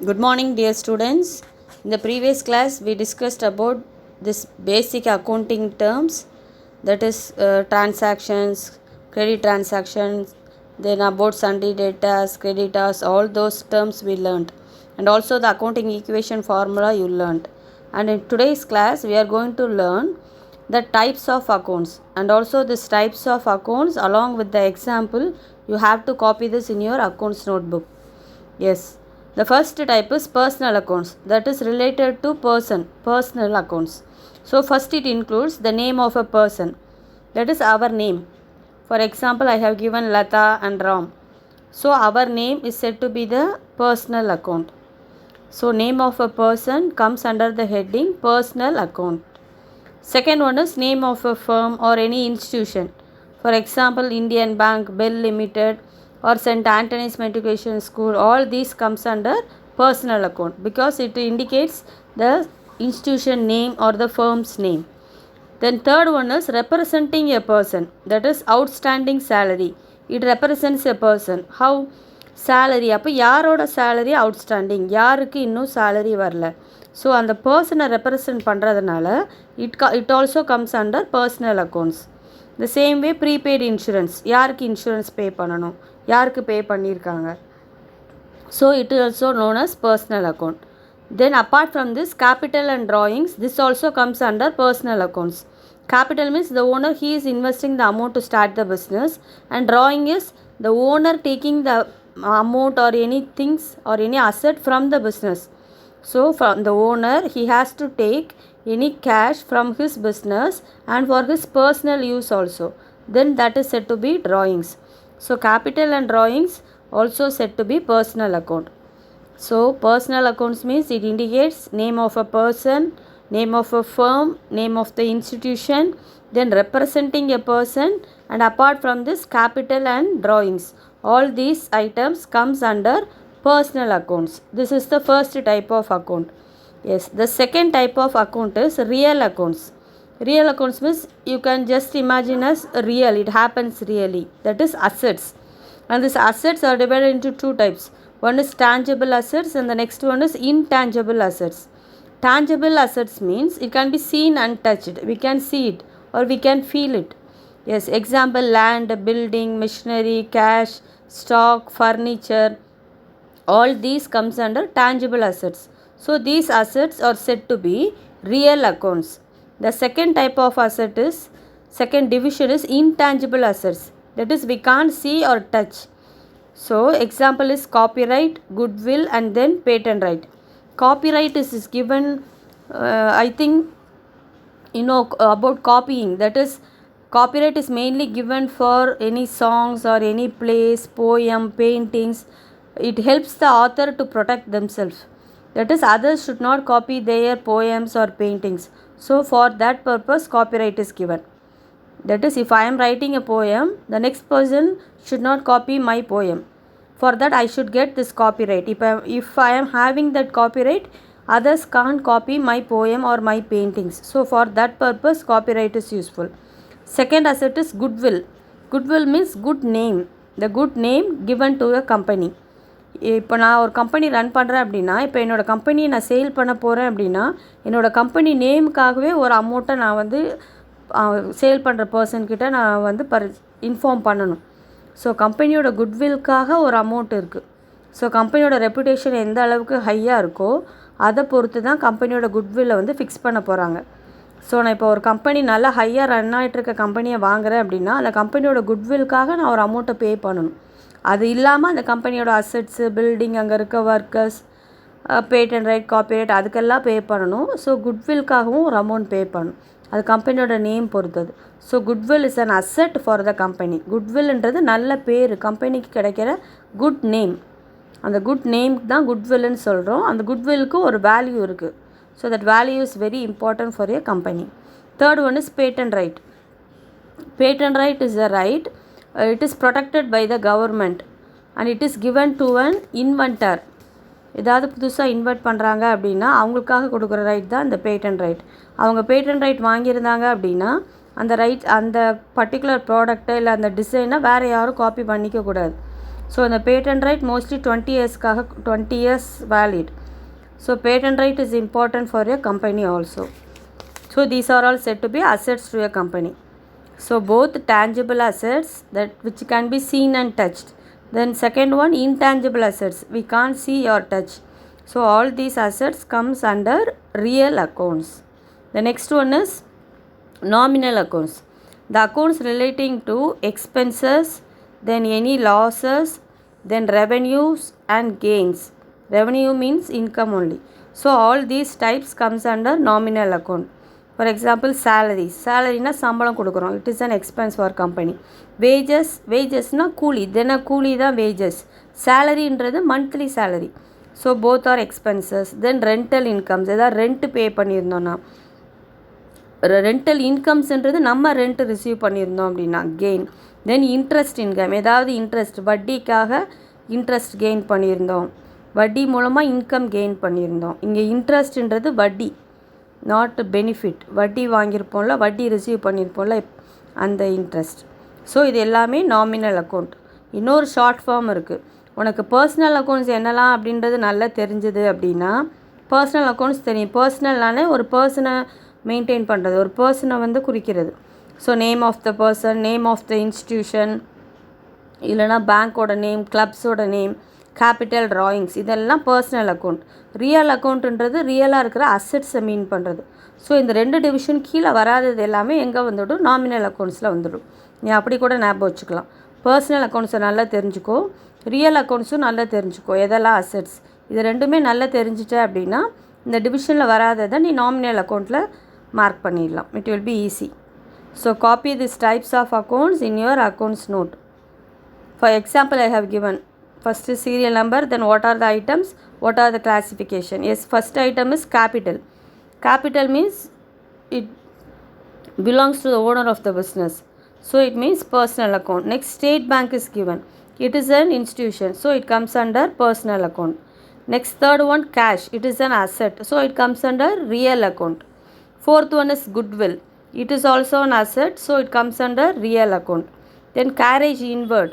Good morning, dear students. In the previous class, we discussed about this basic accounting terms, that is transactions, credit transactions, then about sundry debtors, creditors, all those terms we learned, and also the accounting equation formula you learned. And in today's class, we are going to learn the types of accounts, and also these types of accounts along with the example. You have to copy this in your accounts notebook. Yes, the first type is personal accounts, that is related to personal accounts. So first it includes the name of a person, that is our name. For example, I have given Lata and Ram. So our name is said to be the personal account. So name of a person comes under the heading personal account. Second one is name of a firm or any institution. For example, Indian Bank, Bell Limited, or St. Anthony's Medication School. All these comes under personal account because it indicates the institution name or the firm's name. Then third one is representing a person, that is outstanding salary. It represents a person. How? Salary. அப்போ யாரோட salary outstanding, யாருக்கு இன்னும் salary வரல. So அந்த பர்சனை represent பண்ணுறதுனால it also comes under personal accounts. The same way prepaid insurance, யாருக்கு insurance pay பண்ணணும், யாருக்கு பே பண்ணியிருக்காங்க. So it is also known as personal account. Then apart from this, capital and drawings, this also comes under personal accounts. Capital means the owner, he is investing the amount to start the business, and drawing is the owner taking the amount or any things or any asset from the business. So from the owner, he has to take any cash from his business and for his personal use also. Then that is said to be drawings. So capital and drawings also said to be personal account. So personal accounts means it indicates name of a person, name of a firm, name of the institution, then representing a person, and apart from this capital and drawings. All these items comes under personal accounts. This is the first type of account. Yes, the second type of account is real accounts. Real accounts means you can just imagine as real, it happens really, that is assets. And these assets are divided into two types. One is tangible assets and the next one is intangible assets. Tangible assets means it can be seen and touched. We can see it or we can feel it. Yes, example land, building, machinery, cash, stock, furniture. All these comes under tangible assets. So these assets are said to be real accounts. The second type of asset is, second division is intangible assets. That is we can't see or touch. So example is copyright, goodwill, and then patent right. Copyright is given, I think you know about copying. That is, copyright is mainly given for any songs or any plays, poem, paintings. It helps the author to protect themselves. That is, others should not copy their poems or paintings. So for that purpose copyright is given. That is, if I am writing a poem, the next person should not copy my poem. For that I should get this copyright. If I am having that copyright, others can't copy my poem or my paintings. So for that purpose copyright is useful. Second asset is goodwill. Goodwill means good name, the good name given to a company. இப்போ நான் ஒரு company run பண்ணுறேன் அப்படின்னா, இப்போ என்னோடய கம்பெனியை நான் sale பண்ண போகிறேன் அப்படின்னா, என்னோடய கம்பெனி நேமுக்காகவே ஒரு அமௌண்ட்டை நான் வந்து சேல் பண்ணுற பர்சன்கிட்ட நான் வந்து இன்ஃபார்ம் பண்ணணும். ஸோ கம்பெனியோட குட்வில்காக ஒரு அமௌண்ட் இருக்குது. ஸோ கம்பெனியோட ரெப்புடேஷன் எந்த அளவுக்கு ஹையாக இருக்கோ அதை பொறுத்து தான் கம்பெனியோட குட்வில்லை வந்து ஃபிக்ஸ் பண்ண போகிறாங்க. ஸோ நான் இப்போ ஒரு கம்பெனி நல்லா ஹையாக ரன் ஆகிட்டுருக்க கம்பெனியை வாங்குகிறேன் அப்படின்னா, அந்த கம்பெனியோட குட்வில்காக நான் ஒரு அமௌண்ட்டை பே பண்ணணும். அது இல்லாமல் அந்த கம்பெனியோட அசெட்ஸு, பில்டிங், அங்கே இருக்க ஒர்க்கர்ஸ், பேட்டன் ரைட், காப்பிரைட், அதுக்கெல்லாம் பே பண்ணணும். ஸோ குட்வில்காகவும் ஒரு அமௌண்ட் பே பண்ணணும். அது கம்பெனியோட நேம் பொறுத்தது. So goodwill is an asset for the company. குட்வில்ன்றது நல்ல பேர், கம்பெனிக்கு கிடைக்கிற குட் நேம். அந்த குட் நேம்க்கு தான் குட்வில்னு சொல்கிறோம். அந்த குட்வில்லுக்கு ஒரு வேல்யூ இருக்குது. So that value is very important for a company. Third one is patent right. Patent right is a right. It is protected by the government and it is given to an inventor. ஏதாவது புதுசாக invert பண்ணுறாங்க அப்படின்னா அவங்களுக்காக கொடுக்குற right தான் இந்த patent right. அவங்க patent right வாங்கியிருந்தாங்க அப்படின்னா அந்த ரைட், அந்த பர்டிகுலர் ப்ராடக்டை இல்லை அந்த டிசைனை வேறு யாரும் காப்பி பண்ணிக்கக்கூடாது. ஸோ இந்த patent right mostly 20 years valid. So patent right is important for your company also. So these are all said to be assets to your company. So both tangible assets that which can be seen and touched. Then second one, intangible assets, we can't see or touch. So all these assets comes under real accounts. The next one is nominal accounts. The accounts relating to expenses, then any losses, then revenues and gains. Revenue means income only. So all these types comes under nominal account. For example, salaryனா சம்பளம் கொடுக்குறோம், it is an expense for company. wagesனா கூலி, தின கூலி தான் wages. salaryன்றது monthly salary. So both are expenses. Then rental incomes, ஏதாவது rent pay பண்ணியிருந்தோன்னா, rental இன்கம்ஸ்ன்றது நம்ம rent receive பண்ணியிருந்தோம் அப்படின்னா கெயின். தென் இன்ட்ரெஸ்ட் இன்கம், ஏதாவது இன்ட்ரெஸ்ட், வட்டிக்காக இன்ட்ரெஸ்ட் கெயின் பண்ணியிருந்தோம், வட்டி மூலமாக இன்கம் கெயின் பண்ணியிருந்தோம். இங்கே இன்ட்ரெஸ்ட்ன்றது வட்டி, நாட் பெனிஃபிட். வட்டி வாங்கியிருப்போம்ல, வட்டி ரிசீவ் பண்ணியிருப்போம்ல, அந்த இன்ட்ரெஸ்ட். ஸோ இது எல்லாமே நாமினல் அக்கௌண்ட். இன்னொரு ஷார்ட் ஃபார்ம் இருக்குது. உனக்கு பர்சனல் அக்கௌண்ட்ஸ் என்னலாம் அப்படின்றது நல்லா தெரிஞ்சது அப்படின்னா, பர்சனல் அக்கௌண்ட்ஸ் தெரியும். பர்சனல்னாலே ஒரு பர்சனை மெயின்டைன் பண்ணுறது, ஒரு பர்சனை வந்து குறிக்கிறது. So name of the person, name of the institution, இல்லைனா பேங்க்கோட நேம், கிளப்ஸோட நேம், கேபிட்டல் ட்ராயிங்ஸ், இதெல்லாம் பர்சனல் அக்கௌண்ட். ரியல் அக்கௌண்ட்டுன்றது ரியலாக இருக்கிற அசெட்ஸை மீன் பண்ணுறது. ஸோ இந்த 2 டிவிஷன் கீழே வராதது எல்லாமே எங்கே வந்துவிடும், நாமினல் அக்கௌண்ட்ஸில் வந்துடும். நீ அப்படி கூட ஞாபகம் வச்சுக்கலாம். பர்சனல் அக்கௌண்ட்ஸை நல்லா தெரிஞ்சுக்கோ, ரியல் அக்கௌண்ட்ஸும் நல்லா தெரிஞ்சுக்கோ, எதெல்லாம் அசெட்ஸ், இது ரெண்டுமே நல்லா தெரிஞ்சிட்ட அப்படின்னா இந்த டிவிஷனில் வராததை நீ நாமினல் அக்கௌண்ட்டில் மார்க் பண்ணிடலாம். It will be easy. So copy this types of accounts in your accounts note. For example I have given first is serial number, then what are the items, what are the classification. Yes, first item is capital. Capital means it belongs to the owner of the business, so it means personal account. Next, State Bank is given, it is an institution, so it comes under personal account. Next, third one, cash, it is an asset, so it comes under real account. Fourth one is goodwill, it is also an asset, so it comes under real account. Then carriage inward,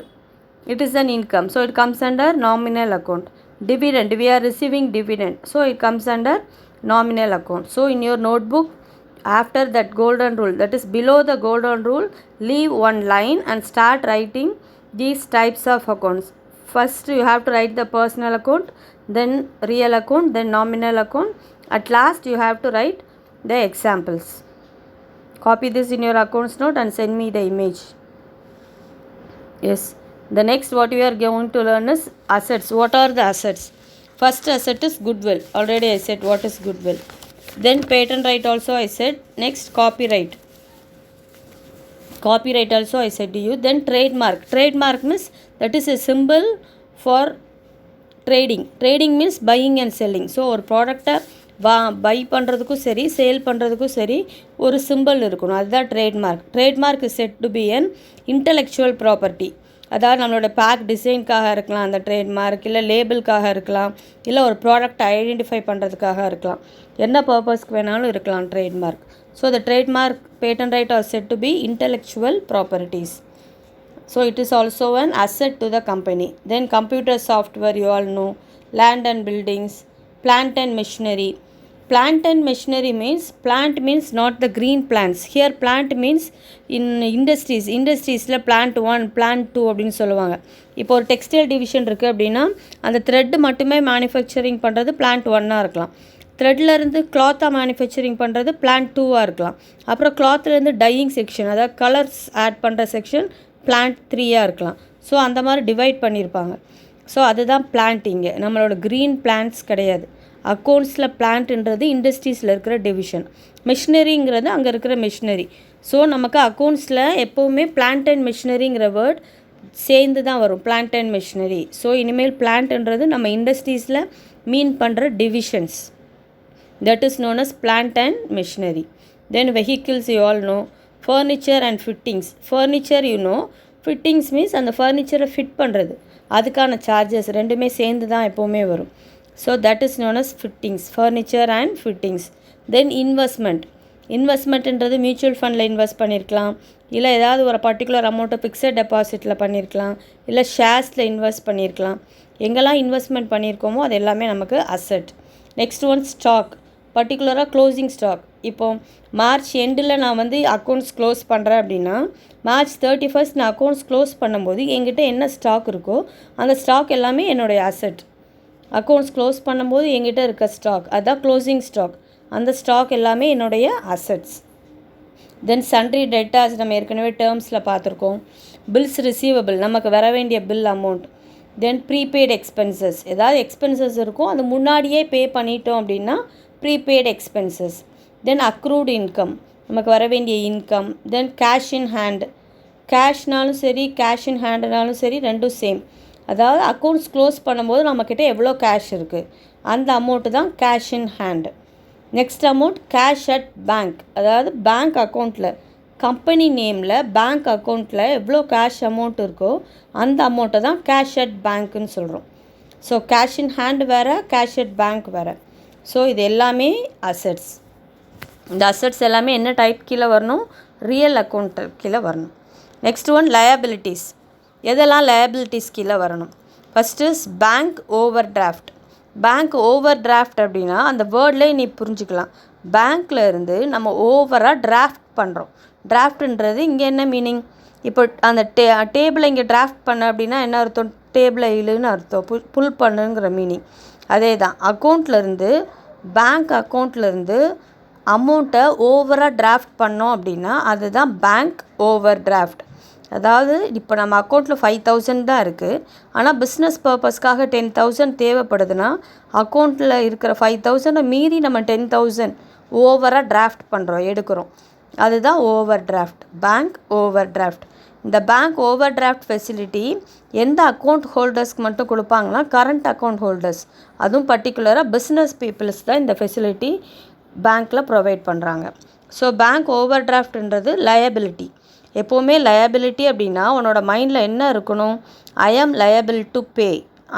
it is an income, so it comes under nominal account. Dividend, we are receiving dividend, so it comes under nominal account. So in your notebook, after that golden rule, that is below the golden rule, leave one line and start writing these types of accounts. First you have to write the personal account, then real account, then nominal account. At last you have to write the examples. Copy this in your accounts note and send me the image. Yes. The next what we are going to learn is assets. What are the assets? First asset is goodwill. Already I said what is goodwill. Then patent right also I said. Next copyright. Copyright also I said to you. Then trademark. Trademark means that is a symbol for trading. Trading means buying and selling. So ஒரு ப்ராடக்டை by பண்ணுறதுக்கும் சரி, sale பண்ணுறதுக்கும் சரி ஒரு simple இருக்கணும், அதுதான் trademark. Trademark is set to be an intellectual property. அதாவது நம்மளோட பேக் டிசைனுக்காக இருக்கலாம் அந்த ட்ரேட்மார்க், இல்லை லேபிளுக்காக இருக்கலாம், இல்லை ஒரு ப்ராடக்ட் ஐடென்டிஃபை பண்ணுறதுக்காக இருக்கலாம், என்ன பர்பஸ்க்கு வேணாலும் இருக்கலாம் trademark. So the trademark patent right are said to be intellectual properties. So it is also an asset to the company. Then computer software, you all know. Land and buildings, plant and machinery. Plant and machinery means, plant means not the green plants. Here plant means in industries. இண்டஸ்ட்ரீஸில் plant 1, plant 2 அப்படின்னு சொல்லுவாங்க. இப்போ ஒரு textile division இருக்குது அப்படின்னா அந்த thread மட்டுமே manufacturing பண்ணுறது plant 1ஆக இருக்கலாம். த்ரெட்லேருந்து கிளாத்தாக மேனுஃபேக்சரிங் பண்ணுறது plant 2ஆக இருக்கலாம். அப்புறம் கிளாத்லேருந்து டையிங் செக்ஷன், அதாவது கலர்ஸ் ஆட் பண்ணுற செக்ஷன் plant 3ஆக இருக்கலாம். ஸோ அந்த மாதிரி டிவைட் பண்ணியிருப்பாங்க. ஸோ அதுதான் பிளான்ட்டிங்கு, நம்மளோட க்ரீன் பிளான்ட்ஸ் கிடையாது. அக்கௌண்ட்ஸில் பிளான்ட்ன்றது இண்டஸ்ட்ரீஸில் இருக்கிற டிவிஷன், மிஷினரிங்கிறது அங்கே இருக்கிற மிஷினரி. ஸோ நமக்கு அக்கௌண்ட்ஸில் எப்போவுமே பிளான்ட் அண்ட் மிஷினரிங்கிற வேர்ட் சேர்ந்து தான் வரும், பிளான்ட் அண்ட் மிஷினரி. ஸோ இனிமேல் பிளான்ட்ன்றது நம்ம இண்டஸ்ட்ரீஸில் மீன் பண்ணுற divisions, that is known as plant and machinery. Then vehicles, you all know. Furniture and fittings. Furniture you know, fittings means அந்த ஃபர்னிச்சரை ஃபிட் பண்ணுறது, அதுக்கான சார்ஜஸ் ரெண்டுமே சேர்ந்து தான் எப்போவுமே வரும். So that is known as fittings, furniture and fittings. Then investment. இன்வெஸ்ட்மெண்ட்டுன்றது மியூச்சுவல் ஃபண்டில் இன்வெஸ்ட் பண்ணியிருக்கலாம், இல்லை ஏதாவது ஒரு பர்டிகுலர் அமௌண்ட்டை ஃபிக்ஸட் டெபாசிட்டில் பண்ணியிருக்கலாம், இல்லை ஷேர்ஸில் இன்வெஸ்ட் பண்ணியிருக்கலாம். எங்கெல்லாம் இன்வெஸ்ட்மெண்ட் பண்ணியிருக்கோமோ அது எல்லாமே நமக்கு அசெட். நெக்ஸ்ட் ஒன் ஸ்டாக், பர்டிகுலராக க்ளோசிங் ஸ்டாக். இப்போது மார்ச் எண்டில் நான் வந்து அக்கௌண்ட்ஸ் க்ளோஸ் பண்ணுறேன் அப்படின்னா மார்ச் 31 நான் அக்கௌண்ட்ஸ் க்ளோஸ் பண்ணும்போது என்கிட்ட என்ன ஸ்டாக் இருக்கோ அந்த ஸ்டாக் எல்லாமே என்னுடைய அசெட். அக்கௌண்ட்ஸ் க்ளோஸ் பண்ணும்போது என்கிட்ட இருக்க ஸ்டாக் அதுதான் க்ளோசிங் ஸ்டாக். அந்த ஸ்டாக் எல்லாமே என்னுடைய அசெட்ஸ். தென் சன்ட்ரி டெட்டாஸ் நம்ம ஏற்கனவே டேர்ம்ஸில் பார்த்துருக்கோம். பில்ஸ் ரிசீவபிள், நமக்கு வர வேண்டிய bill amount. Then prepaid expenses, ஏதாவது எக்ஸ்பென்சஸ் இருக்கும் அது முன்னாடியே பே பண்ணிட்டோம் அப்படின்னா prepaid expenses. Then accrued income, நமக்கு வர வேண்டிய income. Then cash in hand, கேஷ்னாலும் சரி கேஷ் இன் ஹேண்டுனாலும் சரி ரெண்டும் சேம். அதாவது அக்கௌண்ட்ஸ் க்ளோஸ் பண்ணும்போது நம்மக்கிட்ட எவ்வளோ கேஷ் இருக்குது அந்த அமௌண்ட்டு தான் cash in hand. Next amount cash at bank, அதாவது பேங்க் அக்கௌண்ட்டில் கம்பெனி நேமில் பேங்க் அக்கௌண்ட்டில் எவ்வளோ கேஷ் அமௌண்ட் இருக்கோ அந்த அமௌண்ட்டை தான் கேஷ் அட் பேங்க்குன்னு சொல்கிறோம். ஸோ கேஷ் இன் ஹேண்ட் வேறு, கேஷ் அட் பேங்க் வேறு. ஸோ இது எல்லாமே அசெட்ஸ். இந்த அசெட்ஸ் எல்லாமே என்ன டைப் கீழே வரணும்? ரியல் அக்கௌண்ட் கீழே வரணும். Next one liabilities. எதெல்லாம் லயபிலிட்டிஸ் கீழே வரணும்? First bank over draft. Bank over draft அப்படின்னா அந்த வேர்ட்லேயே நீ புரிஞ்சுக்கலாம். பேங்க்கில் இருந்து நம்ம ஓவராக டிராஃப்ட் பண்ணுறோம். டிராஃப்ட்ன்றது இங்கே என்ன மீனிங்? இப்போ அந்த டேபிளை இங்கே டிராஃப்ட் பண்ண அப்படின்னா என்ன அர்த்தம்? டேபிளை இழுன்னு அர்த்தம், புல் பண்ணுங்கிற மீனிங். அதே தான் அக்கௌண்ட்லேருந்து பேங்க் அக்கௌண்ட்லேருந்து அமௌண்ட்டை ஓவராக டிராஃப்ட் பண்ணோம் அப்படின்னா அதுதான் பேங்க் ஓவர் டிராஃப்ட். அதாவது இப்போ நம்ம அக்கௌண்ட்டில் 5,000 தான் இருக்குது, ஆனால் பிஸ்னஸ் பர்பஸ்க்காக 10,000 தேவைப்படுதுன்னா அக்கௌண்ட்டில் இருக்கிற 5,000 மீறி நம்ம 10,000 ஓவராக டிராஃப்ட் பண்ணுறோம், எடுக்கிறோம். அதுதான் over draft, bank over draft. இந்த பேங்க் ஓவர் டிராஃப்ட் ஃபெசிலிட்டி எந்த அக்கௌண்ட் ஹோல்டர்ஸ்க்கு மட்டும் கொடுப்பாங்கன்னா கரண்ட் அக்கௌண்ட் ஹோல்டர்ஸ், அதுவும் பர்டிகுலராக பிஸ்னஸ் பீப்புள்ஸ் தான் இந்த ஃபெசிலிட்டி பேங்க்கில் ப்ரொவைட் பண்ணுறாங்க. ஸோ பேங்க் ஓவர் டிராஃப்ட்ன்றது லயபிலிட்டி. எப்போவுமே லயபிலிட்டி அப்படின்னா உன்னோட மைண்டில் என்ன இருக்கணும்? ஐ ஆம் லயபிள் டு பே.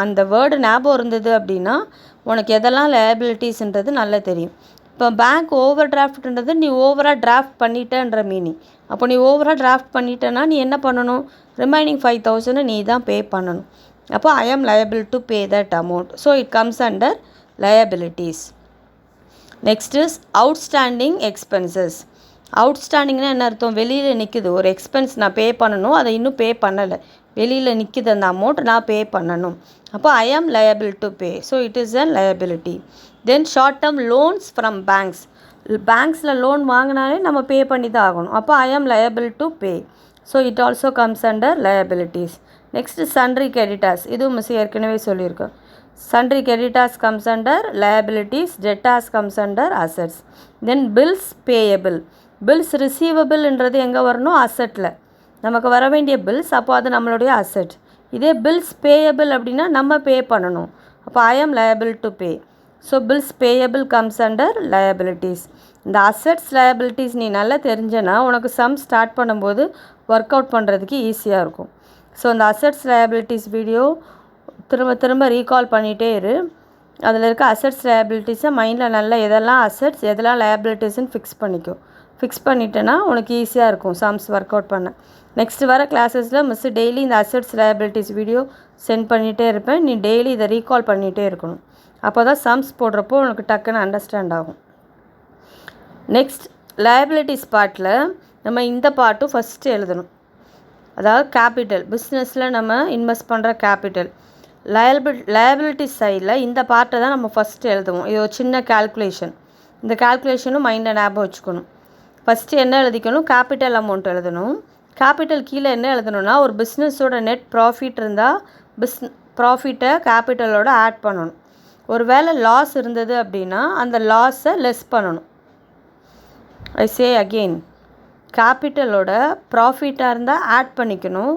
அந்த வேர்டு ஞாபகம் இருந்தது அப்படின்னா உனக்கு எதெல்லாம் லயபிலிட்டிஸ்ன்றது நல்லா தெரியும். இப்போ பேங்க் ஓவர் டிராஃப்ட்ன்றது நீ ஓவராக டிராஃப்ட் பண்ணிட்டேன்ற மீனிங். அப்போ நீ ஓவராக டிராஃப்ட் பண்ணிட்டேன்னா நீ என்ன பண்ணணும்? ரிமைனிங் 5,000 நீ தான் பே பண்ணணும். அப்போ I am liable to pay that amount. So it comes under liabilities. Next is outstanding expenses. அவுட்ஸ்டாண்டிங்னா என்ன அர்த்தம்? வெளியில் நிற்குது ஒரு எக்ஸ்பென்ஸ், நான் பே பண்ணணும், அதை இன்னும் பே பண்ணலை, வெளியில் நிற்குது அந்த அமௌண்ட், நான் பே பண்ணணும். அப்போ I am liable to pay. So it is an liability. Then short term loans from banks. பேங்க்ஸில் லோன் வாங்கினாலே நம்ம பே பண்ணி தான் ஆகணும். அப்போ I am liable to pay. So it also comes under liabilities. Next sundry creditors. இதுவும் miss ஏற்கனவே சொல்லியிருக்கோம். Sundry creditors comes under liabilities, debtors comes under assets. Then bills payable. Bills receivableன்றது எங்கே வரணும்? அசெட்டில். நமக்கு வர வேண்டிய பில்ஸ், அப்போ அது நம்மளுடைய அசெட். இதே பில்ஸ் பேயபிள் அப்படின்னா நம்ம பே பண்ணணும். அப்போ I am liable to pay. So bills payable comes under liabilities. இந்த அசெட்ஸ் லயபிலிட்டிஸ் நீ நல்லா தெரிஞ்சனா உனக்கு சம் ஸ்டார்ட் பண்ணும்போது ஒர்க் அவுட் பண்ணுறதுக்கு ஈஸியாக இருக்கும். ஸோ இந்த அசெட்ஸ் லயபிலிட்டிஸ் வீடியோ திரும்ப திரும்ப ரீகால் பண்ணிகிட்டே இரு. அதில் இருக்க அசெட்ஸ் லயபிலிட்டிஸை மைண்டில் நல்லா எதெல்லாம் அசெட்ஸ் எதெல்லாம் லயபிலிட்டிஸ்ன்னு ஃபிக்ஸ் பண்ணிக்கோ. ஃபிக்ஸ் பண்ணிட்டேன்னா உனக்கு ஈஸியாக இருக்கும் சம்ஸ் ஒர்க் அவுட் பண்ண. நெக்ஸ்ட் வர கிளாஸஸில் மிஸ் டெய்லி இந்த அசெட்ஸ் லயபிலிட்டிஸ் வீடியோ சென்ட் பண்ணிகிட்டே இருப்பேன். நீ டெய்லி இதை ரீகால் பண்ணிகிட்டே இருக்கணும். அப்போ தான் சம்ஸ் போடுறப்போ உனக்கு டக்குன்னு அண்டர்ஸ்டாண்ட் ஆகும். நெக்ஸ்ட் லயபிலிட்டிஸ் பார்ட்டில் நம்ம இந்த பார்ட்டும் ஃபஸ்ட்டு எழுதணும். அதாவது கேபிட்டல், பிஸ்னஸில் நம்ம இன்வெஸ்ட் பண்ணுற கேபிட்டல். லயபிலிட்டி சைடில் இந்த பார்ட்டை தான் நம்ம ஃபஸ்ட்டு எழுதுவோம். இது ஒரு சின்ன கால்குலேஷன். இந்த கால்குலேஷனும் மைண்டில் ஞாபகம் வச்சுக்கணும். ஃபஸ்ட்டு என்ன எழுதிக்கணும்? கேபிட்டல் அமௌண்ட் எழுதணும். கேபிட்டல் கீழே என்ன எழுதணும்னா ஒரு பிஸ்னஸோட நெட் ப்ராஃபிட் இருந்தால் ப்ராஃபிட்டை கேபிட்டலோட ஆட் பண்ணணும். ஒரு வேளை லாஸ் இருந்தது அப்படின்னா அந்த லாஸை லெஸ் பண்ணணும். ஐ சே அகெயின், கேபிட்டலோட ப்ராஃபிட்டாக இருந்தால் ஆட் பண்ணிக்கணும்,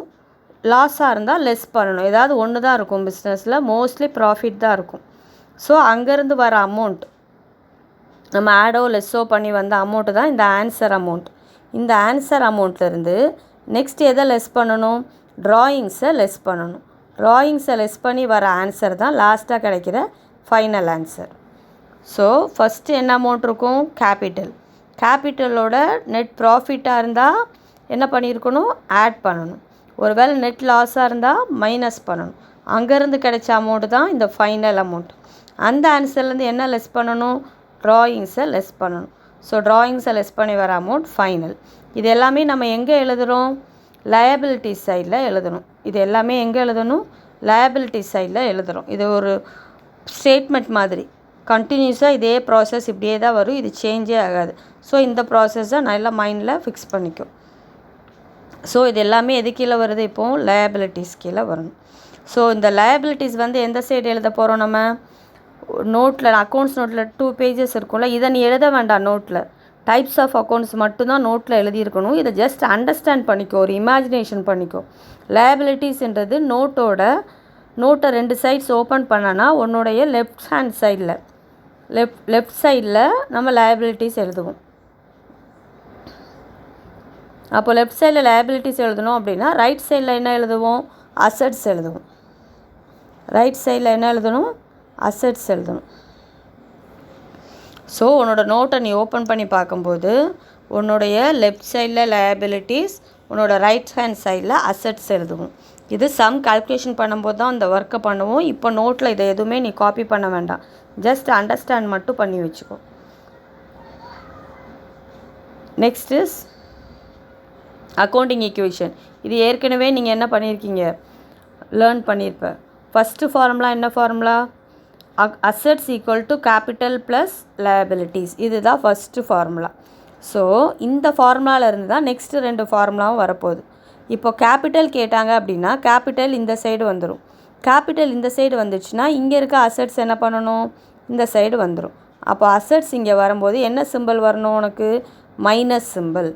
லாஸாக இருந்தால் லெஸ் பண்ணணும். ஏதாவது ஒன்று தான் இருக்கும் பிஸ்னஸில், மோஸ்ட்லி ப்ராஃபிட் தான் இருக்கும். ஸோ அங்கேருந்து வர அமௌண்ட் நம்ம ஆடோ லெஸ்ஸோ பண்ணி வந்த அமௌண்ட்டு தான் இந்த ஆன்சர் அமௌண்ட். இந்த ஆன்சர் அமௌண்ட்லேருந்து நெக்ஸ்ட் எதை லெஸ் பண்ணணும்? ட்ராயிங்ஸை லெஸ் பண்ணணும். ட்ராயிங்ஸை லெஸ் பண்ணி வர ஆன்சர் தான் லாஸ்ட்டாக கிடைக்கிற ஃபைனல் ஆன்சர். ஸோ ஃபஸ்ட்டு என்ன அமௌண்ட் இருக்கும்? கேபிட்டல். கேபிட்டலோட நெட் ப்ராஃபிட்டாக இருந்தால் என்ன பண்ணியிருக்கணும், ஆட் பண்ணணும். ஒருவேளை நெட் லாஸாக இருந்தால் மைனஸ் பண்ணணும். அங்கேருந்து கிடைச்ச அமௌண்ட்டு தான் இந்த ஃபைனல் அமௌண்ட். அந்த ஆன்சர்லேருந்து என்ன லெஸ் பண்ணணும், ட்ராயிங்ஸை லெஸ் பண்ணணும். ஸோ ட்ராயிங்ஸை லெஸ் பண்ணி வர அமௌண்ட் ஃபைனல். இது எல்லாமே நம்ம எங்கே எழுதுகிறோம், லயபிலிட்டி சைடில் எழுதணும். இது எல்லாமே எங்கே எழுதணும், லயபிலிட்டி சைடில் எழுதுகிறோம். இது ஒரு ஸ்டேட்மெண்ட் மாதிரி கண்டினியூஸாக இதே ப்ராசஸ் இப்படியே தான் வரும், இது சேஞ்சே ஆகாது. ஸோ இந்த ப்ராசஸை நல்லா மைண்டில் ஃபிக்ஸ் பண்ணிக்கும். ஸோ இது எல்லாமே எது கீழே வருது, இப்போது லயபிலிட்டிஸ் கீழே வரணும். ஸோ இந்த லயபிலிட்டிஸ் எந்த சைடு எழுத போகிறோம், நம்ம நோட்டில் அக்கௌண்ட்ஸ் நோட்டில் 2 பேஜஸ் இருக்கும்ல, இதை நீ எழுத வேண்டாம். நோட்டில் டைப்ஸ் ஆஃப் அக்கௌண்ட்ஸ் மட்டும்தான் நோட்டில் எழுதியிருக்கணும். இதை ஜஸ்ட் அண்டர்ஸ்டாண்ட் பண்ணிக்கோ, ஒரு இமேஜினேஷன் பண்ணிக்கோ. லயபிலிட்டிஸ்ன்றது நோட்டை 2 சைட்ஸ் ஓப்பன் பண்ணனா உன்னுடைய லெஃப்ட் ஹேண்ட் சைடில் லெஃப்ட் சைடில் நம்ம லயபிலிட்டிஸ் எழுதுவோம். அப்போ லெஃப்ட் சைடில் லயபிலிட்டிஸ் எழுதணும் அப்படின்னா ரைட் சைடில் என்ன எழுதுவோம், அசட்ஸ் எழுதுவோம். ரைட் சைடில் என்ன எழுதணும், அசட்ஸ் எழுதணும். ஸோ உன்னோட நோட்டை நீ ஓப்பன் பண்ணி பார்க்கும்போது உன்னுடைய லெஃப்ட் சைடில் லயபிலிட்டிஸ், உன்னோட ரைட் ஹேண்ட் சைடில் அசட்ஸ் எழுதுவோம். இது சம் கால்குலேஷன் பண்ணும்போது தான் இந்த ஒர்க்கை பண்ணுவோம். இப்போ நோட்டில் இதை எதுவுமே நீ காப்பி பண்ண வேண்டாம், ஜஸ்ட் அண்டர்ஸ்டாண்ட் மட்டும் பண்ணி வச்சுக்கோ. Next is accounting equation. இது ஏற்கனவே நீங்கள் என்ன பண்ணியிருக்கீங்க, லேர்ன் பண்ணியிருப்ப. ஃபஸ்ட்டு ஃபார்முலா என்ன formula, assets equal to capital plus liabilities. இதுதான் ஃபஸ்ட்டு ஃபார்முலா. ஸோ இந்த ஃபார்முலாவிலேருந்து தான் நெக்ஸ்ட்டு 2 ஃபார்முலாவும் வரப்போகுது. இப்போ கேபிட்டல் கேட்டாங்க அப்படின்னா கேபிட்டல் இந்த சைடு வந்துடும். கேபிட்டல் இந்த சைடு வந்துச்சுன்னா இங்கே இருக்க அசட்ஸ் என்ன பண்ணணும், இந்த சைடு வந்துடும். அப்போ அசட்ஸ் இங்கே வரும்போது என்ன சிம்பிள் வரணும் உனக்கு, மைனஸ் சிம்பிள்.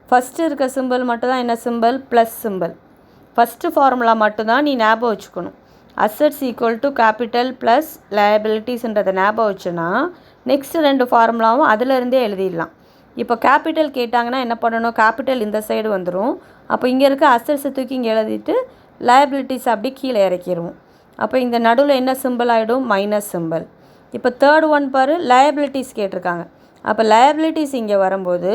ஃபஸ்ட்டு இருக்க சிம்பிள் மட்டும்தான் என்ன simple, plus simple. First formula மட்டும்தான் நீ ஞாபகம் வச்சுக்கணும். Assets equal to capital plus லயபிலிட்டிஸ்ன்றதை ஞாபகம் வச்சுன்னா நெக்ஸ்ட்டு 2 ஃபார்முலாவும் அதிலிருந்தே எழுதிடலாம். இப்போ கேபிட்டல் கேட்டாங்கன்னா என்ன பண்ணணும், கேபிட்டல் இந்த சைடு வந்துடும். அப்போ இங்கே இருக்க அசட்ஸை தூக்கி இங்கே எழுதிட்டு லயபிலிட்டிஸ் அப்படி கீழே இறக்கிடுவோம். அப்போ இந்த நடுவில் என்ன சிம்பிள் ஆகிடும், மைனஸ் சிம்பிள். இப்போ தேர்ட் ஒன் பாரு, லயபிலிட்டிஸ் கேட்டிருக்காங்க. அப்போ லயபிலிட்டிஸ் இங்கே வரும்போது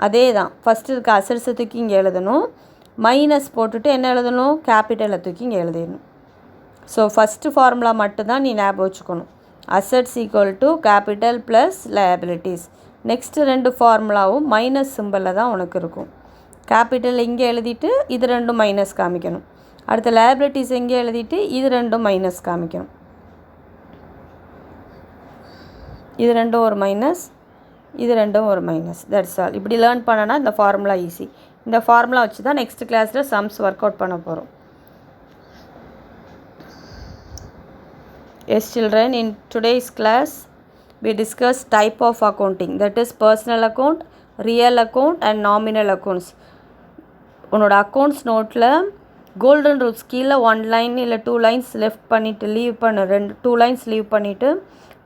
அதே தான், ஃபஸ்ட்டு இருக்க அசட்ஸை தூக்கி இங்கே எழுதணும், மைனஸ் போட்டுட்டு என்ன எழுதணும், கேபிட்டலை தூக்கி இங்கே எழுதிடணும். ஸோ ஃபஸ்ட்டு ஃபார்முலா மட்டும்தான் நீ ஞாபகம் வச்சுக்கணும், assets equal to capital plus liabilities. Next 2 ஃபார்முலாவும் மைனஸ் சிம்பிளில் தான் உனக்கு இருக்கும். கேபிட்டல் இங்கே எழுதிட்டு இது 2 மைனஸ் காமிக்கணும். அடுத்த லயபிலிட்டிஸ் எங்கே எழுதிட்டு இது 2 மைனஸ் காமிக்கணும். இது 2 ஒரு மைனஸ், இது 2 ஒரு மைனஸ். That's all. இப்படி லேர்ன் பண்ணனா இந்த ஃபார்முலா ஈஸி. இந்த ஃபார்முலா வச்சு தான் நெக்ஸ்ட் கிளாஸில் சம்ஸ் ஒர்க் அவுட் பண்ண போகிறோம். Yes children, in today's class we discussed type of accounting, that is personal account, real account and nominal accounts. உன்னோட அக்கௌண்ட்ஸ் நோட்டில் கோல்டன் ரூல்ஸ் கீழே 1 லைன் இல்லை 2 லைன்ஸ் லெஃப்ட் பண்ணிவிட்டு லீவ் பண்ண 2 லைன்ஸ் லீவ் பண்ணிவிட்டு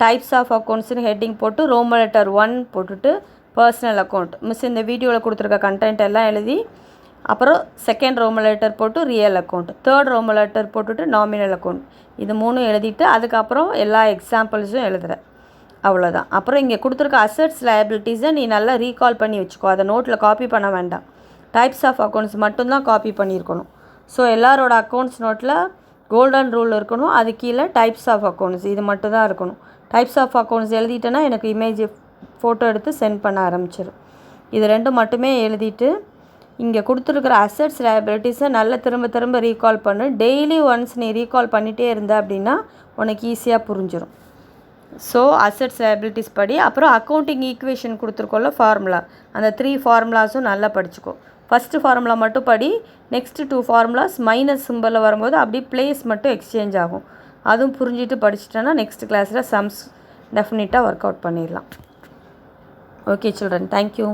types of அக்கௌண்ட்ஸ்னு heading போட்டு Roman letter 1 போட்டுட்டு personal account miss இந்த வீடியோவில் கொடுத்துருக்க கண்டென்ட் எல்லாம் எழுதி அப்புறம் செகண்ட் ரோமன் லெட்டர் போட்டு real account, third Roman letter போட்டுட்டு நாமினல் அக்கௌண்ட், இது 3 எழுதிட்டு அதுக்கப்புறம் எல்லா எக்ஸாம்பிள்ஸும் எழுதுகிற அவ்வளோதான். அப்புறம் இங்கே கொடுத்துருக்க அசட்ஸ் லயபிலிட்டிஸை நீ நல்லா ரீகால் பண்ணி வச்சுக்கோ, அதை நோட்டில் காப்பி பண்ண வேண்டாம். டைப்ஸ் ஆஃப் அக்கௌண்ட்ஸ் மட்டும்தான் காப்பி பண்ணியிருக்கணும். ஸோ எல்லாரோட அக்கௌண்ட்ஸ் நோட்டில் கோல்டன் ரூல் இருக்கணும், அது கீழே டைப்ஸ் ஆஃப் அக்கௌண்ட்ஸ் இது மட்டும் தான் இருக்கணும். டைப்ஸ் ஆஃப் அக்கௌண்ட்ஸ் எழுதிட்டேன்னா எனக்கு இமேஜ் ஃபோட்டோ எடுத்து சென்ட் பண்ண ஆரம்பிச்சிடும். இது 2 மட்டுமே எழுதிட்டு இங்கே கொடுத்துருக்குற அசட்ஸ் லயபிலிட்டிஸை நல்லா திரும்ப திரும்ப ரீகால் பண்ணு. டெய்லி ஒன்ஸ் நீ ரீகால் பண்ணிகிட்டே இருந்த அப்படின்னா உனக்கு ஈஸியாக புரிஞ்சிடும். ஸோ அசட்ஸ் லயபிலிட்டிஸ் படி, அப்புறம் அக்கௌண்டிங் ஈக்குவேஷன் கொடுத்துருக்கோம்ல ஃபார்முலா, அந்த 3 ஃபார்முலாஸும் நல்லா படிச்சுக்கோ. ஃபஸ்ட்டு ஃபார்முலா மட்டும் படி, நெக்ஸ்ட்டு 2 ஃபார்முலாஸ் மைனஸ் சிம்பிளில் வரும்போது அப்படியே ப்ளேஸ் மட்டும் எக்ஸ்சேஞ்ச் ஆகும். அதுவும் புரிஞ்சுட்டு படிச்சிட்டேன்னா நெக்ஸ்ட் கிளாஸில் சம்ஸ் டெஃபினட்டாக ஒர்க் அவுட் பண்ணிடலாம். Okay children, thank you.